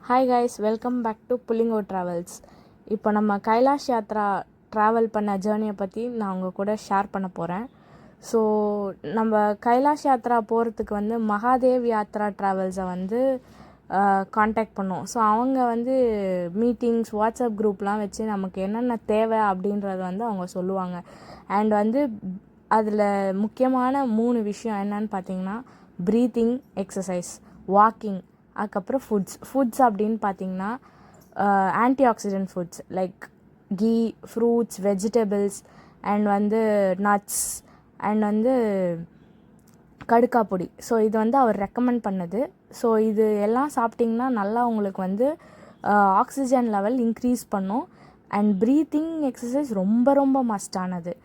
Hi guys, welcome back to Pullingo travels. இப்போ நம்ம Kailash Yatra travel பண்ண ஜேர்னியை பற்றி நான் உங்கள் கூட ஷேர் பண்ண போகிறேன். ஸோ நம்ம கைலாஷ் யாத்ரா போகிறதுக்கு மகாதேவ் யாத்ரா ட்ராவல்ஸை காண்டாக்ட் பண்ணோம். ஸோ அவங்க மீட்டிங்ஸ், வாட்ஸ்அப் குரூப்லாம் வச்சு நமக்கு என்னென்ன தேவை அப்படின்றத அவங்க சொல்லுவாங்க. அண்ட் அதில் முக்கியமான 3 விஷயம் என்னன்னு பார்த்தீங்கன்னா, ப்ரீத்திங் எக்ஸசைஸ், வாக்கிங், அதுக்கப்புறம் ஃபுட்ஸ் அப்படின்னு பார்த்தீங்கன்னா anti oxidant foods like ghee, fruits, vegetables and nuts and கடுக்கா பொடி. ஸோ இது அவர் ரெக்கமெண்ட் பண்ணது. ஸோ இது எல்லாம் சாப்பிட்டிங்கன்னா நல்லா உங்களுக்கு ஆக்சிஜன் லெவல் இன்க்ரீஸ் பண்ணும். அண்ட் ப்ரீத்திங் எக்ஸசைஸ் ரொம்ப ரொம்ப மஸ்டானது.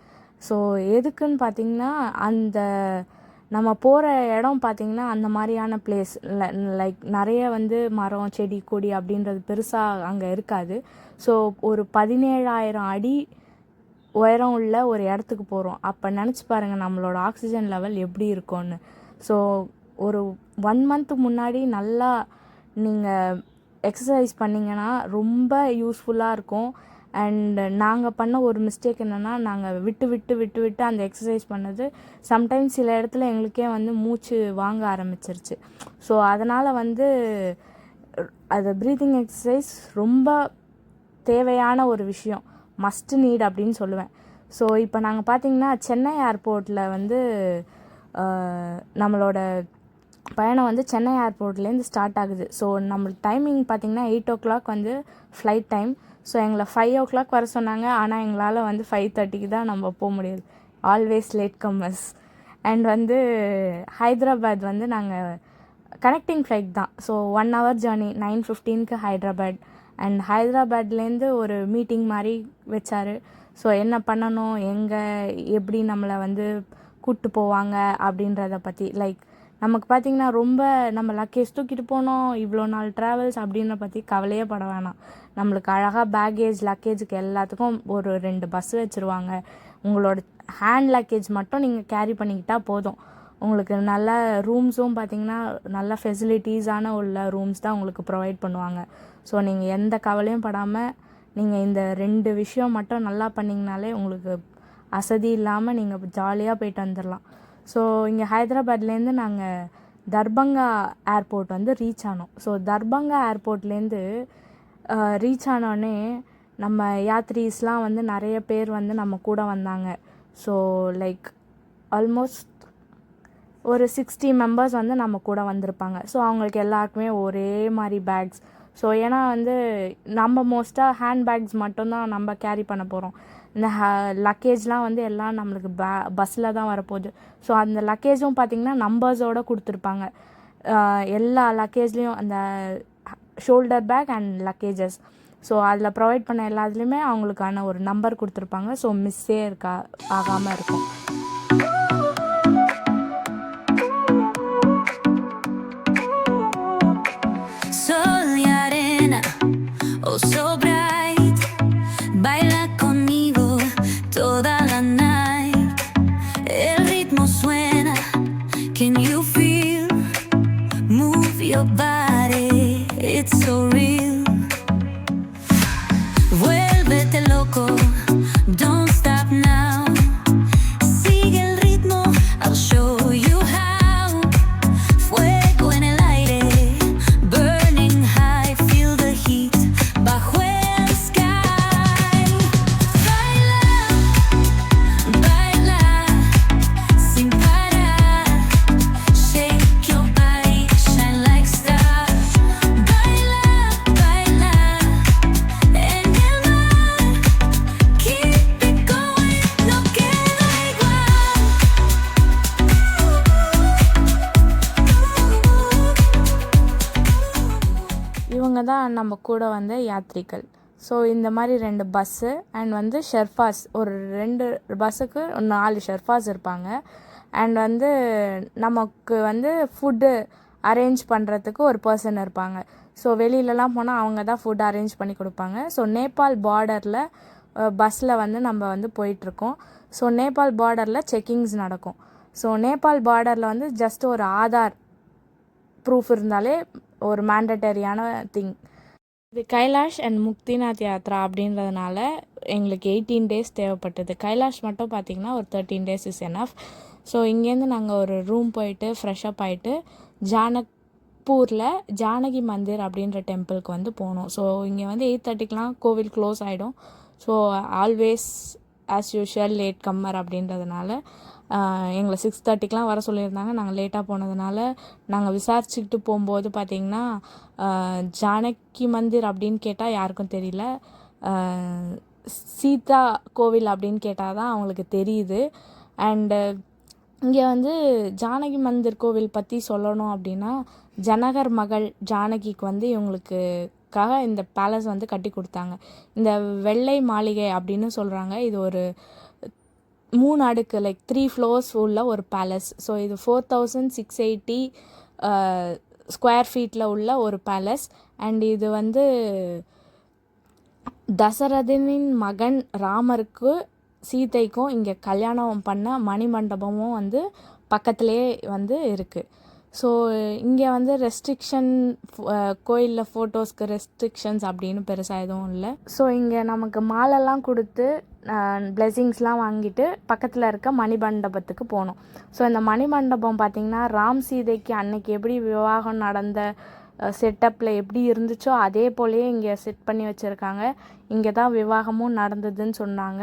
ஸோ எதுக்குன்னு பார்த்திங்கன்னா, அந்த நம்ம போகிற இடம் பார்த்திங்கன்னா அந்த மாதிரியான பிளேஸ் லைக் நிறைய மரம், செடி, கொடி அப்படின்றது பெருசாக அங்கே இருக்காது. ஸோ ஒரு 17,000 அடி உயரம் உள்ள ஒரு இடத்துக்கு போகிறோம். அப்போ நினச்சி பாருங்கள் நம்மளோட ஆக்சிஜன் லெவல் எப்படி இருக்கும்னு. ஸோ ஒரு 1 மந்த் முன்னாடி நல்லா நீங்கள் எக்ஸசைஸ் பண்ணிங்கன்னா ரொம்ப யூஸ்ஃபுல்லாக இருக்கும். அண்ட் நாங்கள் பண்ண ஒரு மிஸ்டேக் என்னென்னா, நாங்கள் விட்டு அந்த எக்ஸசைஸ் பண்ணது சம்டைம்ஸ் சில இடத்துல எங்களுக்கே மூச்சு வாங்க ஆரம்பிச்சிருச்சு. ஸோ அதனால் அது ப்ரீத்திங் எக்ஸசைஸ் ரொம்ப தேவையான ஒரு விஷயம், மஸ்ட் நீட் அப்படின்னு சொல்லுவேன். ஸோ இப்போ நாங்கள் பார்த்திங்கன்னா சென்னை ஏர்போர்ட்டில் நம்மளோட பயணம் சென்னை ஏர்போர்ட்லேருந்து ஸ்டார்ட் ஆகுது. ஸோ நம்மளுக்கு டைமிங் பார்த்திங்கன்னா 8 o'clock ஃப்ளைட் டைம். ஸோ எங்களை 5 o'clock வர சொன்னாங்க. ஆனால் எங்களால் 5:30 தான் நம்ம போக முடியாது. Always late comers. And Hyderabad நாங்கள் கனெக்டிங் ஃப்ளைட் தான். So 1 hour journey, 9:15 Hyderabad. And ஹைதராபாத்லேருந்து ஒரு மீட்டிங் மாதிரி வச்சார். ஸோ என்ன பண்ணணும், எங்கே எப்படி நம்மளை கூப்பிட்டு போவாங்க அப்படின்றத பற்றி. லைக் நமக்கு பார்த்திங்கன்னா ரொம்ப நம்ம லக்கேஜ் தூக்கிட்டு போனோம், இவ்வளோ நாள் ட்ராவல்ஸ் அப்படின்ற பற்றி கவலையே பட வேணாம். நம்மளுக்கு அழகாக பேக்கேஜ், லக்கேஜுக்கு எல்லாத்துக்கும் ஒரு 2 பஸ் வச்சுருவாங்க. உங்களோட ஹேண்ட் லக்கேஜ் மட்டும் நீங்கள் கேரி பண்ணிக்கிட்டால் போதும். உங்களுக்கு நல்ல ரூம்ஸும் பார்த்திங்கன்னா நல்ல ஃபெசிலிட்டிஸான உள்ள ரூம்ஸ் தான் உங்களுக்கு ப்ரொவைட் பண்ணுவாங்க. ஸோ நீங்கள் எந்த கவலையும் படாமல் நீங்கள் இந்த 2 விஷயம் மட்டும் நல்லா பண்ணிங்கனாலே உங்களுக்கு அசதி இல்லாமல் நீங்கள் ஜாலியாக போயிட்டு வந்துடலாம். ஸோ இங்கே ஹைதராபாத்லேருந்து நாங்கள் தர்பங்கா ஏர்போர்ட் ரீச் ஆனோம். ஸோ தர்பங்கா ஏர்போர்ட்லேருந்து ரீச் ஆனோடனே நம்ம யாத்ரீஸ்லாம் நிறைய பேர் நம்ம கூட வந்தாங்க. ஸோ லைக் ஆல்மோஸ்ட் ஒரு 60 members நம்ம கூட வந்திருப்பாங்க. ஸோ அவங்களுக்கு எல்லாருக்குமே ஒரே மாதிரி பேக்ஸ். ஸோ ஏன்னா நம்ம மோஸ்ட்டாக ஹேண்ட் பேக்ஸ் மட்டும்தான் நம்ம கேரி பண்ண போகிறோம். இந்த லக்கேஜ்லாம் எல்லாம் நம்மளுக்கு பஸ்ஸில் தான் வரப்போகுது. ஸோ அந்த லக்கேஜும் பார்த்திங்கன்னா நம்பர்ஸோடு கொடுத்துருப்பாங்க. எல்லா லக்கேஜ்லேயும் அந்த shoulder bag and luggages. So அதில் ப்ரொவைட் பண்ண எல்லாத்துலேயுமே அவங்களுக்கான ஒரு நம்பர் கொடுத்துருப்பாங்க. ஸோ மிஸ்ஸே ஆகாமல் இருக்கும். Your body, it's so real. Vuélvete loco, don't stop now. Sigue el ritmo, I'll show you how. Fuego en el aire, burning high, feel the heat bajo el sky. Baila, baila, sin parar. Shake your body, shine like stars. Baila, baila, en el mar. Keep it going, no queda igual. இவங்க தான் நம்ம கூட வந்த யாத்ரிகள். So இந்த மாதிரி 2 bus and ஷெர்ஃபாஸ், ஒரு 2 பஸ்ஸுக்கு 4 ஷெர்ஃபாஸ் இருப்பாங்க. அண்ட் நமக்கு ஃபுட்டு அரேஞ்ச் பண்ணுறதுக்கு ஒரு பர்சன் இருப்பாங்க. ஸோ வெளியிலலாம் போனால் அவங்க தான் ஃபுட் அரேஞ்ச் பண்ணி கொடுப்பாங்க. ஸோ நேபாள் பார்டரில் பஸ்ஸில் நம்ம போயிட்டுருக்கோம். ஸோ நேபாள் பார்டரில் செக்கிங்ஸ் நடக்கும். ஸோ நேபாள் பார்டரில் ஜஸ்ட் ஒரு ஆதார் ப்ரூஃப் இருந்தாலே ஒரு மேண்டட்டரியான திங். இது கைலாஷ் அண்ட் முக்திநாத் யாத்ரா அப்படின்றதுனால எங்களுக்கு 18 days தேவைப்பட்டது. கைலாஷ் மட்டும் பார்த்திங்கன்னா ஒரு 13 days இஸ் எனஃப். ஸோ இங்கேருந்து நாங்கள் ஒரு ரூம் போயிட்டு ஃப்ரெஷ்அப் ஆகிட்டு ஜானக்பூரில் ஜானகி மந்திர் அப்படின்ற டெம்பிளுக்கு வந்து போனோம். ஸோ இங்கே வந்து 8:30க்கெலாம் கோவில் க்ளோஸ் ஆகிடும். So always as usual late comer அப்படின்றதுனால எங்களை 6:30க்கெலாம் வர சொல்லியிருந்தாங்க. நாங்கள் லேட்டாக போனதுனால நாங்கள் விசாரிச்சுக்கிட்டு போகும்போது பார்த்திங்கன்னா ஜானகி மந்திர் அப்படின்னு கேட்டால் யாருக்கும் தெரியல, சீதா கோவில் அப்படின்னு கேட்டால் தான் அவங்களுக்கு தெரியுது. அண்டு இங்கே வந்து ஜானகி மந்திர் கோவில் பற்றி சொல்லணும் அப்படின்னா ஜனகர் மகள் ஜானகிக்கு வந்து இவங்களுக்காக இந்த பேலஸ் வந்து கட்டி கொடுத்தாங்க. இந்த வெள்ளை மாளிகை அப்படின்னு சொல்கிறாங்க. இது ஒரு 3 அடுக்கு லைக் 3 floors உள்ள ஒரு பேலஸ். ஸோ இது 4680 ஸ்கொயர் ஃபீட்டில் உள்ள ஒரு பேலஸ். அண்ட் இது வந்து தசரதனின் மகன் ராமருக்கு சீதைக்கும் இங்கே கல்யாணம் பண்ண மணிமண்டபமும் வந்து பக்கத்துலேயே வந்து இருக்குது. ஸோ இங்கே வந்து ரெஸ்ட்ரிக்ஷன் கோயிலில் ஃபோட்டோஸ்க்கு ரெஸ்ட்ரிக்ஷன்ஸ் அப்படின்னு பெருசாக எதுவும் இல்லை. ஸோ இங்கே நமக்கு மாலெல்லாம் கொடுத்து பிளெஸிங்ஸ்லாம் வாங்கிட்டு பக்கத்தில் இருக்க மணிமண்டபத்துக்கு போனோம். ஸோ இந்த மணிமண்டபம் பார்த்திங்கன்னா ராம் சீதைக்கு அன்னைக்கு எப்படி விவாகம் நடந்த செட்டப்பில் எப்படி இருந்துச்சோ அதே போலேயே இங்கே செட் பண்ணி வச்சுருக்காங்க. இங்கே தான் விவாகமும் நடந்ததுன்னு சொன்னாங்க.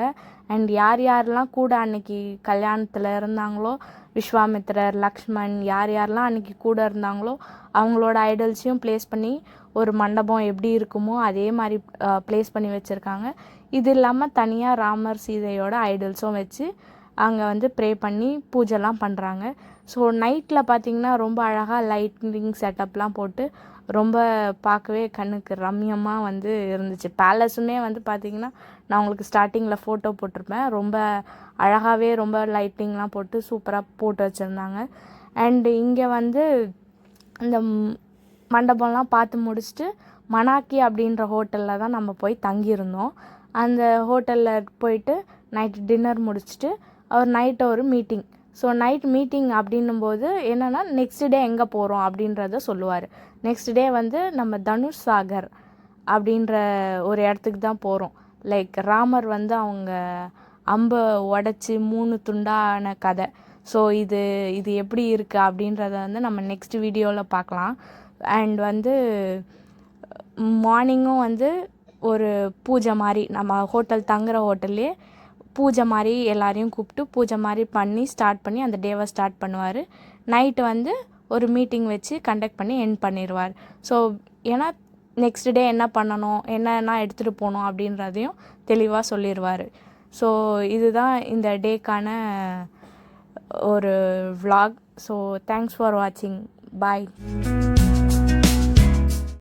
அண்ட் யார் யாரெல்லாம் கூட அன்னைக்கு கல்யாணத்தில் இருந்தாங்களோ, விஸ்வாமித்திரர், லக்ஷ்மண், யார் யாரெல்லாம் அன்றைக்கி கூட இருந்தாங்களோ அவங்களோட ஐடல்ஸையும் ப்ளேஸ் பண்ணி ஒரு மண்டபம் எப்படி இருக்குமோ அதே மாதிரி ப்ளேஸ் பண்ணி வச்சுருக்காங்க. இது இல்லாமல் தனியாக ராமர் சீதையோட ஐடல்ஸும் வச்சு அங்கே வந்து ப்ரே பண்ணி பூஜைலாம் பண்ணுறாங்க. ஸோ நைட்டில் பார்த்திங்கன்னா ரொம்ப அழகாக லைட்டிங் செட்டப்லாம் போட்டு ரொம்ப பார்க்கவே கண்ணுக்கு ரம்யமாக வந்து இருந்துச்சு. பேலஸுமே வந்து பார்த்திங்கன்னா நான் உங்களுக்கு ஸ்டார்டிங்கில் ஃபோட்டோ போட்டிருப்பேன். ரொம்ப அழகாகவே ரொம்ப லைட்டிங்லாம் போட்டு சூப்பராக போட்டு வச்சுருந்தாங்க. அண்டு இங்கே வந்து இந்த மண்டபம்லாம் பார்த்து முடிச்சுட்டு மனாக்கி அப்படின்ற ஹோட்டலில் தான் நம்ம போய் தங்கியிருந்தோம். அந்த ஹோட்டலில் போயிட்டு நைட்டு டின்னர் முடிச்சுட்டு அவர் நைட்டு ஒரு மீட்டிங். ஸோ நைட் மீட்டிங் அப்படின்னும்போது என்னென்னா நெக்ஸ்ட் டே எங்கே போகிறோம் அப்படின்றத சொல்லுவார். நெக்ஸ்ட் டே வந்து நம்ம தனுஷ் சாகர் அப்படின்ற ஒரு இடத்துக்கு தான் போகிறோம். லைக் ராமர் வந்து அவங்க அம்பை உடச்சி 3 துண்டான கதை. ஸோ இது எப்படி இருக்குது அப்படின்றத வந்து நம்ம நெக்ஸ்ட் வீடியோவில் பார்க்கலாம். அண்ட் வந்து மார்னிங்கும் வந்து ஒரு பூஜை மாதிரி நம்ம ஹோட்டல் தங்குற ஹோட்டல்லே பூஜை மாதிரி எல்லாரையும் கூப்பிட்டு பூஜை மாதிரி பண்ணி ஸ்டார்ட் பண்ணி அந்த டேவை ஸ்டார்ட் பண்ணுவார். நைட்டு வந்து ஒரு மீட்டிங் வச்சு கண்டக்ட் பண்ணி எண்ட் பண்ணிடுவார். ஸோ ஏன்னா நெக்ஸ்ட் டே என்ன பண்ணணும், என்னென்னா எடுத்துகிட்டு போகணும் அப்படின்றதையும் தெளிவாக சொல்லிடுவார். ஸோ இதுதான் இந்த டேக்கான ஒரு vlog. ஸோ தேங்க்ஸ் ஃபார் வாட்சிங். பாய்.